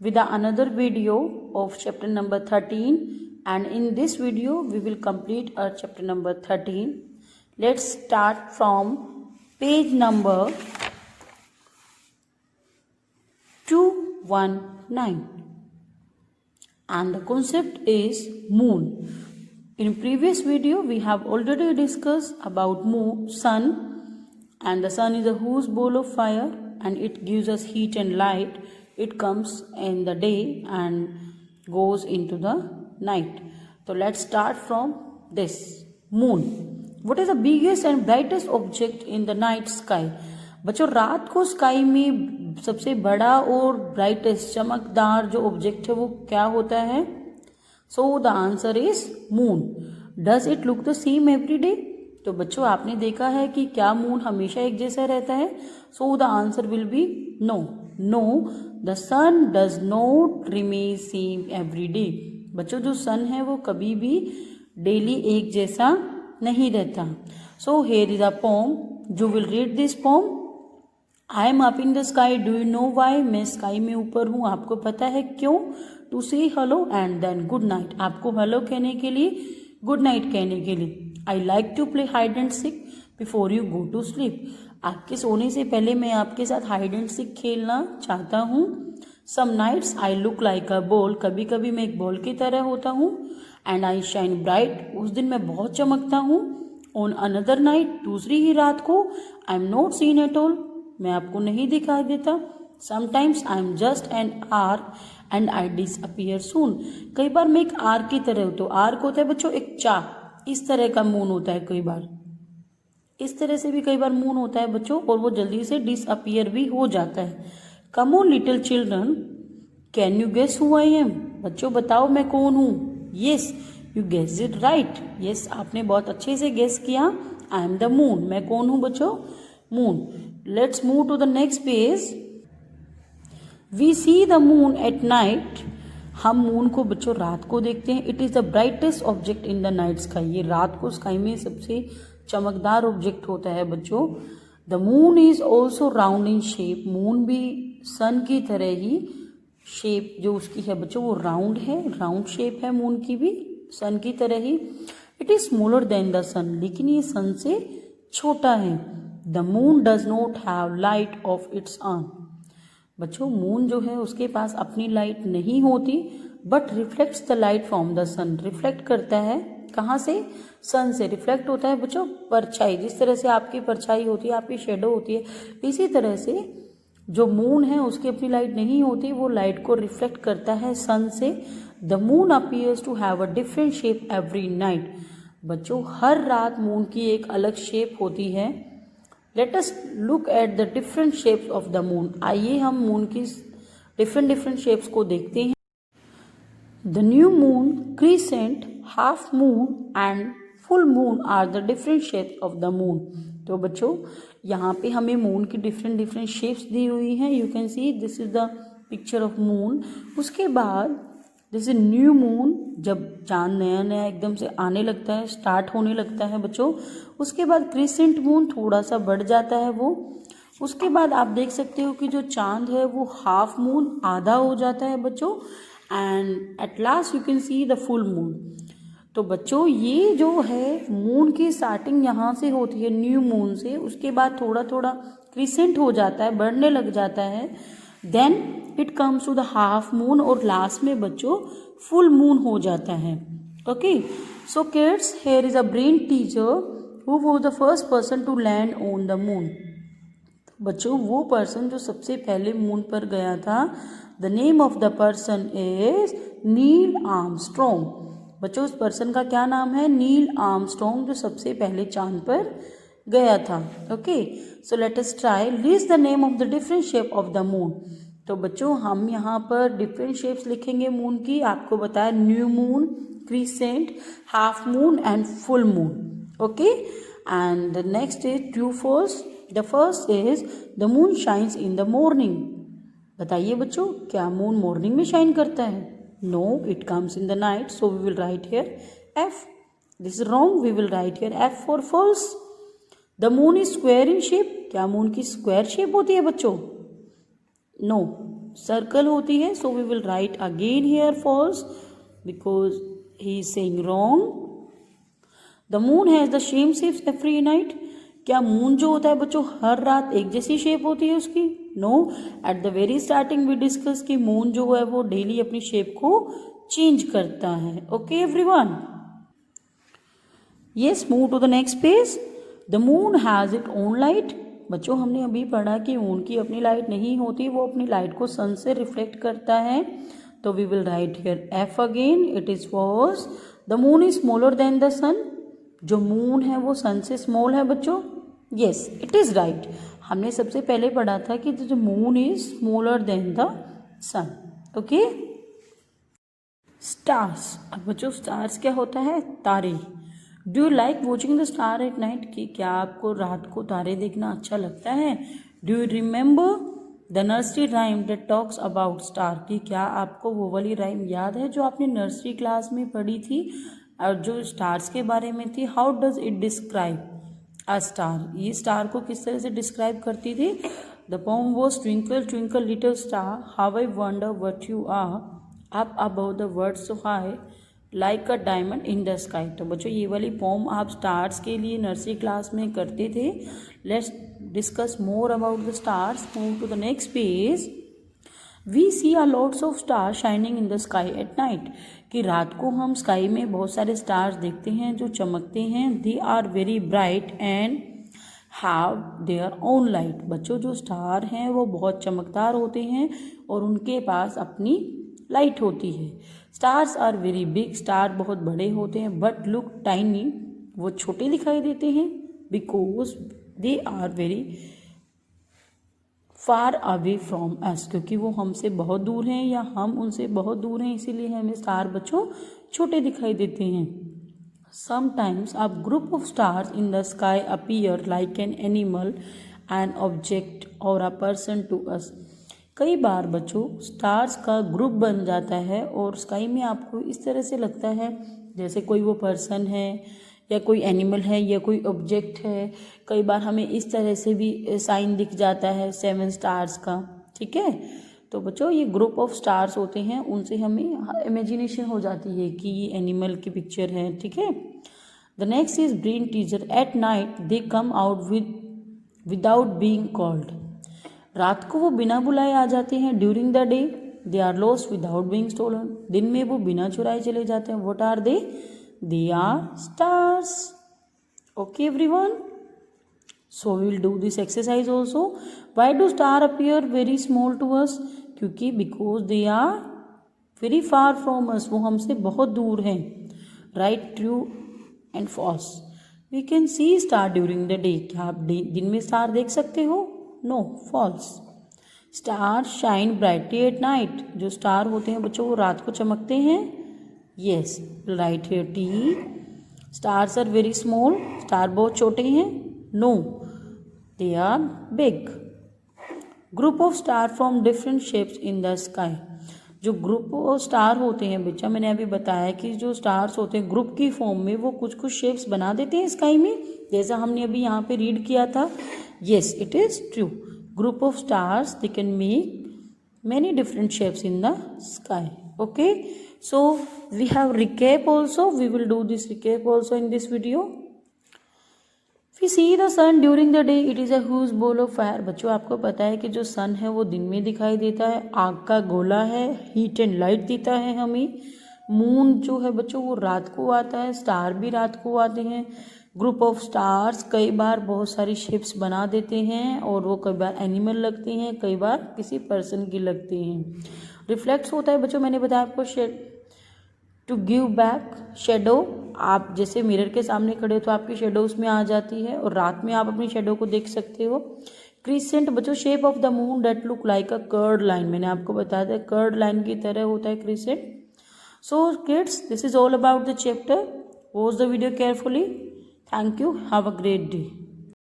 with another video of chapter number 13, and in this video we will complete our chapter number 13. Let's start from page number 219, and the concept is moon. In previous video we have already discussed about sun, and the sun is a huge ball of fire and it gives us heat and light. It comes in the day and goes into the night. So let's start from this moon. What is the biggest and brightest object in the night sky? बच्चों, रात को sky में सबसे बड़ा और brightest चमकदार जो object है वो क्या होता है? So the answer is moon. Does it look the same every day? तो बच्चों, आपने देखा है कि क्या मून हमेशा एक जैसा रहता है? So the answer will be no. No, the sun does not remain same every day. बच्चों, जो सन है वो कभी भी डेली एक जैसा नहीं रहता. So here is a poem. You will read this poem. I am up in the sky, do you know why? मैं स्काई में ऊपर हूँ, आपको पता है क्यों? To say hello and then good night. आपको हेलो कहने के लिए, गुड नाइट कहने के लिए. I like to play hide and seek before you go to sleep. आपके सोने से पहले मैं आपके साथ हाइड एंड सीक खेलना चाहता हूँ. Some nights I look like a ball. कभी कभी मैं एक बॉल की तरह होता हूँ. And I shine bright. उस दिन मैं बहुत चमकता हूँ. ऑन अनदर नाइट, दूसरी ही रात को, I am not seen at all. मैं आपको नहीं दिखाई देता. Sometimes I am just an arc and I disappear soon. कई बार मैं एक आर्क की तरह होता हूँ. आर्क होता है बच्चों एक चाक, इस तरह का मून होता है. कई बार इस तरह से भी कई बार मून होता है बच्चों, और वो जल्दी से डिसअपियर भी हो जाता है. Come on little children, can you guess who I am? बच्चों बताओ मैं कौन हूँ. Yes, you guess it right. Yes, आपने बहुत अच्छे से गेस किया. I am the moon. मैं कौन हूँ बच्चों? Moon. Let's move to the next page. We see the moon at night. हम मून को बच्चों रात को देखते हैं. It is the brightest object in the night sky. ये रात को स्काई में सबसे चमकदार ऑब्जेक्ट होता है बच्चों. The moon is also round in shape. Moon भी सन की तरह ही शेप जो उसकी है बच्चों वो राउंड है. राउंड शेप है मून की भी, सन की तरह ही. It is smaller than the sun. लेकिन ये सन से छोटा है. The moon does not have light of its own. बच्चों, मून जो है उसके पास अपनी लाइट नहीं होती, but reflects the light from the sun. Reflect करता है कहाँ से? सन से. रिफ्लेक्ट होता है बच्चों परछाई. जिस तरह से आपकी परछाई होती है, आपकी शेडो होती है, इसी तरह से जो मून है उसकी अपनी लाइट नहीं होती, वो लाइट को रिफ्लेक्ट करता है सन से. The moon appears to have a different shape every night. बच्चों, हर रात मून की एक अलग शेप होती है. Let us look at the different shapes of the moon. आइए हम मून की डिफरेंट शेप्स को देखते हैं. The new moon, crescent, half moon and full moon are the different shapes of the moon. तो बच्चों, यहाँ पे हमें मून की डिफरेंट शेप्स दी हुई हैं. You can see this is the picture of moon. उसके बाद दिस इज न्यू मून, जब चांद नया नया एकदम से आने लगता है, स्टार्ट होने लगता है बच्चों. उसके बाद क्रिसेंट मून, थोड़ा सा बढ़ जाता है वो. उसके बाद आप देख सकते हो कि जो चांद है वो हाफ मून, आधा हो जाता है बच्चों. And at last you can see the full moon. तो बच्चों, ये जो है मून की स्टार्टिंग यहाँ से होती है न्यू मून से. उसके बाद थोड़ा थोड़ा क्रिसेंट हो जाता है, बढ़ने लग जाता है. Then it comes to the half moon, और लास्ट में बच्चों फुल मून हो जाता है. Okay, so kids, here is a brain teacher who was the first person to land on the moon. बच्चों, वो पर्सन जो सबसे पहले मून पर गया था, the name of the person is Neil Armstrong. बच्चों, उस पर्सन का क्या नाम है? नील आर्मस्ट्रॉन्ग, जो सबसे पहले चांद पर गया था. Okay, so let us try. List the name of the different shape of the moon. तो बच्चों, हम यहाँ पर डिफरेंट शेप्स लिखेंगे मून की. आपको बताया new moon, crescent, half moon and full moon. Okay, and the next is true false. The first is the moon shines in the morning. बताइए बच्चों, क्या मून मॉर्निंग में शाइन करता है? No, it comes in the night. So we will write here F. This is wrong. We will write here F for false. The moon is square in shape. क्या moon की square shape होती है बच्चों? No, circle होती है. So we will write again here false because he is saying wrong. The moon has the same shapes every night. क्या moon जो होता है बच्चों हर रात एक जैसी शेप होती है उसकी? No. At the very starting we discuss कि मून जो है वो डेली अपनी शेप को चेंज करता है. Okay everyone. Yes, move to the next page. The moon has it own light. बच्चों हमने अभी पढ़ा कि मून की अपनी लाइट नहीं होती, वो अपनी लाइट को सन से रिफ्लेक्ट करता है. तो we will write here F again. It is false. The moon is smaller than the sun. जो मून है वो सन से स्मॉल है बच्चों. Yes, it is right. हमने सबसे पहले पढ़ा था कि जो moon is smaller than the sun. Okay. Stars. अब बच्चों स्टार्स क्या होता है? तारे. Do you like watching the star at night. कि क्या आपको रात को तारे देखना अच्छा लगता है? Do you remember the nursery rhyme that talks about star. कि क्या आपको वो वाली राइम याद है जो आपने नर्सरी क्लास में पढ़ी थी और जो स्टार्स के बारे में थी? How does it describe a star. ये स्टार को किस तरह से डिस्क्राइब करती थी? The poem was twinkle twinkle little star how I wonder what you are up above the world so high like a diamond in the sky. तो बच्चों ये वाली पोम आप स्टार्स के लिए नर्सरी क्लास में करते थे. Let's discuss more about the stars. Move to the next page. We see a lots of star shining in the sky at night. कि रात को हम स्काई में बहुत सारे स्टार्स देखते हैं जो चमकते हैं. They are very bright and have their own light. बच्चों जो स्टार हैं वो बहुत चमकदार होते हैं और उनके पास अपनी लाइट होती है. Stars are very big. Star बहुत बड़े होते हैं. But look tiny. वो छोटे दिखाई देते हैं because they are very far away from us. क्योंकि वो हमसे बहुत दूर हैं या हम उनसे बहुत दूर हैं, इसीलिए हमें स्टार बच्चों छोटे दिखाई देते हैं. Sometimes a group of stars in the sky appear like an animal an object और अ पर्सन टू अस. कई बार बच्चों स्टार्स का ग्रुप बन जाता है और स्काई में आपको इस तरह से लगता है जैसे कोई वो पर्सन है या कोई एनिमल है या कोई ऑब्जेक्ट है. कई बार हमें इस तरह से भी साइन दिख जाता है 7 स्टार्स का. ठीक है. तो बच्चों ये ग्रुप ऑफ स्टार्स होते हैं, उनसे हमें इमेजिनेशन हो जाती है कि ये एनिमल की पिक्चर है. ठीक है. The next is brain teaser. At night they come out without being called. रात को वो बिना बुलाए आ जाते हैं. During the day they are lost without being stolen. दिन में वो बिना चुराए चले जाते हैं. What are they? They are stars. Okay everyone. So we will do this exercise also. Why do stars appear very small to us? क्योंकि because they are very far from us. वो हमसे बहुत दूर हैं. Right, true and false. We can see star during the day. क्या आप दिन में स्टार देख सकते हो? No, false. Stars shine brightly at night. जो स्टार होते हैं बच्चों वो रात को चमकते हैं. Yes, right here T. Stars are very small. Star बहुत छोटे हैं. No, they are big. Group of star from different shapes in the sky. जो ग्रुप ऑफ स्टार होते हैं बच्चा, मैंने अभी बताया कि जो स्टार्स होते हैं ग्रुप की फॉर्म में वो कुछ कुछ शेप्स बना देते हैं स्काई में, जैसा हमने अभी यहाँ पे रीड किया था. Yes, it is true. Group of stars, they can make many different shapes in the sky. Okay. So we have recap also. We will do this recap also in this video. We see the sun during the day. It is a huge ball of fire. बच्चों आपको पता है कि जो सन है वो दिन में दिखाई देता है, आग का गोला है, हीट एंड लाइट देता है हमें. मून जो है बच्चों वो रात को आता है. स्टार भी रात को आते हैं. ग्रुप ऑफ स्टार्स कई बार बहुत सारी शेप्स बना देते हैं और वो कई बार एनिमल लगते हैं, कई बार किसी पर्सन की लगते हैं. रिफ्लेक्ट्स होता है बच्चों, मैंने बताया आपको shade to give back shadow. आप जैसे मिरर के सामने खड़े हो तो आपकी शेडो उसमें आ जाती है और रात में आप अपनी शेडो को देख सकते हो. क्रिसेंट बच्चों shape of the moon that look like a curved line. मैंने आपको बताया था कर्ड लाइन की तरह होता है crescent. So kids, this is all about the chapter. Watch the video carefully. Thank you. Have a great day.